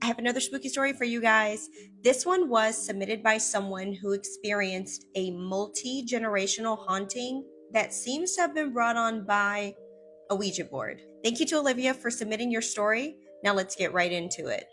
I have another spooky story for you guys. This one was submitted by someone who experienced a multi-generational haunting that seems to have been brought on by a Ouija board. Thank you to Olivia for submitting your story. Now let's get right into it.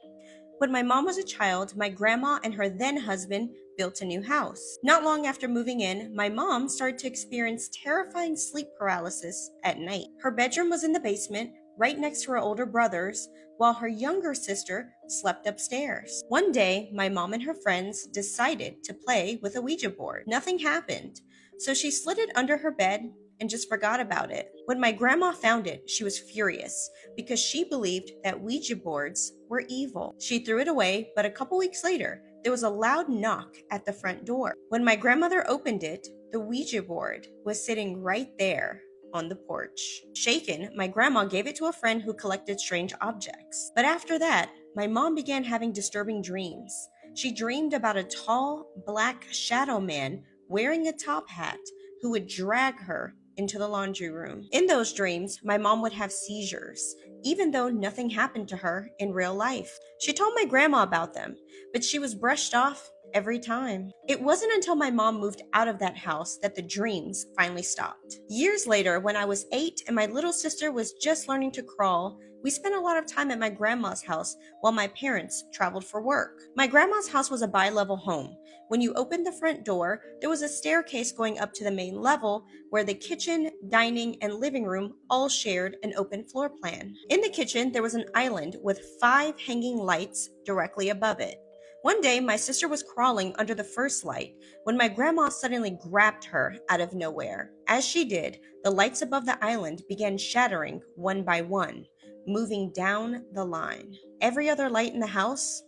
When my mom was a child, my grandma and her then husband built a new house. Not long after moving in, my mom started to experience terrifying sleep paralysis at night. Her bedroom was in the basement, right next to her older brother's, while her younger sister slept upstairs. One day, my mom and her friends decided to play with a Ouija board. Nothing happened, so she slid it under her bed and just forgot about it. When my grandma found it, she was furious because she believed that Ouija boards were evil. She threw it away, but a couple weeks later, there was a loud knock at the front door. When my grandmother opened it, the Ouija board was sitting right there on the porch. Shaken, my grandma gave it to a friend who collected strange objects. But after that, my mom began having disturbing dreams. She dreamed about a tall, black shadow man wearing a top hat who would drag her into the laundry room. In those dreams, my mom would have seizures, even though nothing happened to her in real life. She told my grandma about them, but she was brushed off every time. It wasn't until my mom moved out of that house that the dreams finally stopped. Years later, when I was 8 and my little sister was just learning to crawl, we spent a lot of time at my grandma's house while my parents traveled for work. My grandma's house was a bi-level home. When you opened the front door, there was a staircase going up to the main level where the kitchen, dining, and living room all shared an open floor plan. In the kitchen, there was an island with 5 hanging lights directly above it. One day, my sister was crawling under the first light when my grandma suddenly grabbed her out of nowhere. As she did, the lights above the island began shattering one by one, moving down the line. Every other light in the house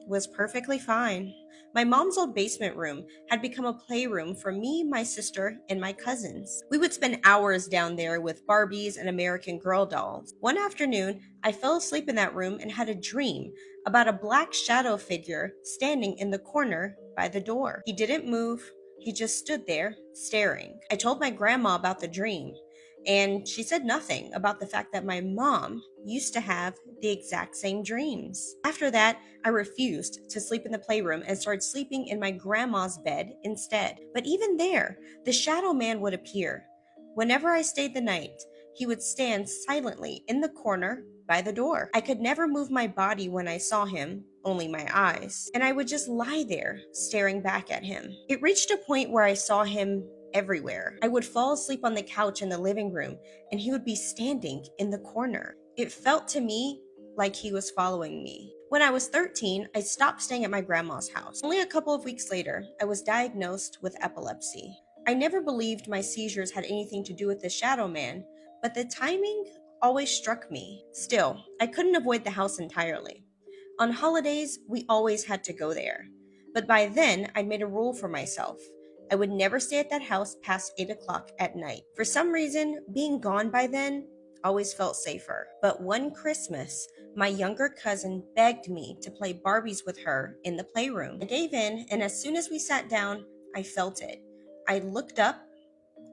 was perfectly fine. My mom's old basement room had become a playroom for me, my sister, and my cousins. We would spend hours down there with Barbies and American Girl dolls. One afternoon, I fell asleep in that room and had a dream about a black shadow figure standing in the corner by the door. He didn't move. He just stood there, staring. I told my grandma about the dream, and she said nothing about the fact that my mom used to have the exact same dreams. After that, I refused to sleep in the playroom and started sleeping in my grandma's bed instead. But even there, the shadow man would appear. Whenever I stayed the night, he would stand silently in the corner by the door. I could never move my body when I saw him, only my eyes, and I would just lie there, staring back at him. It reached a point where I saw him everywhere. I would fall asleep on the couch in the living room, and he would be standing in the corner. It felt to me like he was following me. When I was 13, I stopped staying at my grandma's house. Only a couple of weeks later, I was diagnosed with epilepsy. I never believed my seizures had anything to do with the shadow man, but the timing always struck me. Still, I couldn't avoid the house entirely. On holidays, we always had to go there. But by then, I'd made a rule for myself. I would never stay at that house past 8 o'clock at night. For some reason, being gone by then always felt safer. But one Christmas, my younger cousin begged me to play Barbies with her in the playroom. I gave in, and as soon as we sat down, I felt it. I looked up,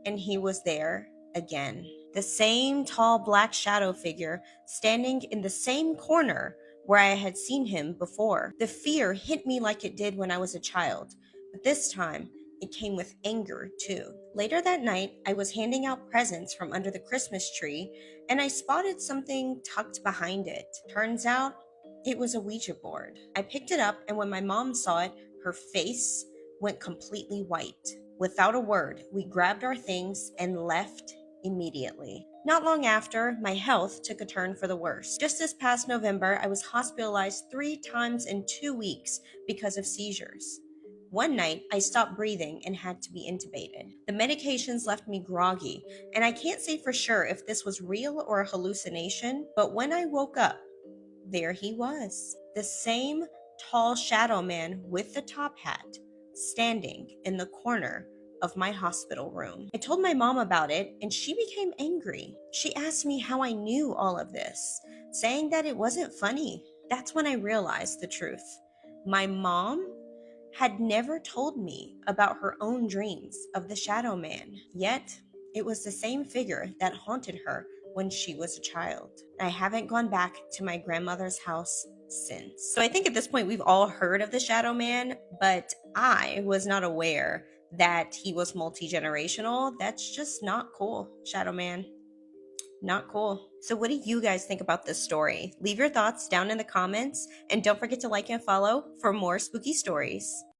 and he was there again. The same tall black shadow figure standing in the same corner where I had seen him before. The fear hit me like it did when I was a child, but this time it came with anger too. Later that night, I was handing out presents from under the Christmas tree, and I spotted something tucked behind it. Turns out, it was a Ouija board. I picked it up, and when my mom saw it, her face went completely white. Without a word, we grabbed our things and left immediately. Not long after, my health took a turn for the worse. Just this past November, I was hospitalized 3 times in 2 weeks because of seizures. One night, I stopped breathing and had to be intubated. The medications left me groggy, and I can't say for sure if this was real or a hallucination, but when I woke up, there he was. The same tall shadow man with the top hat, standing in the corner of my hospital room. I told my mom about it, and she became angry. She asked me how I knew all of this, saying that it wasn't funny. That's when I realized the truth. My mom had never told me about her own dreams of the shadow man, yet it was the same figure that haunted her when she was a child. I haven't gone back to my grandmother's house since. So I think at this point we've all heard of the Shadow Man, but I was not aware that he was multi-generational. That's just not cool, Shadow Man. Not cool. So what do you guys think about this story? Leave your thoughts down in the comments, and don't forget to like and follow for more spooky stories.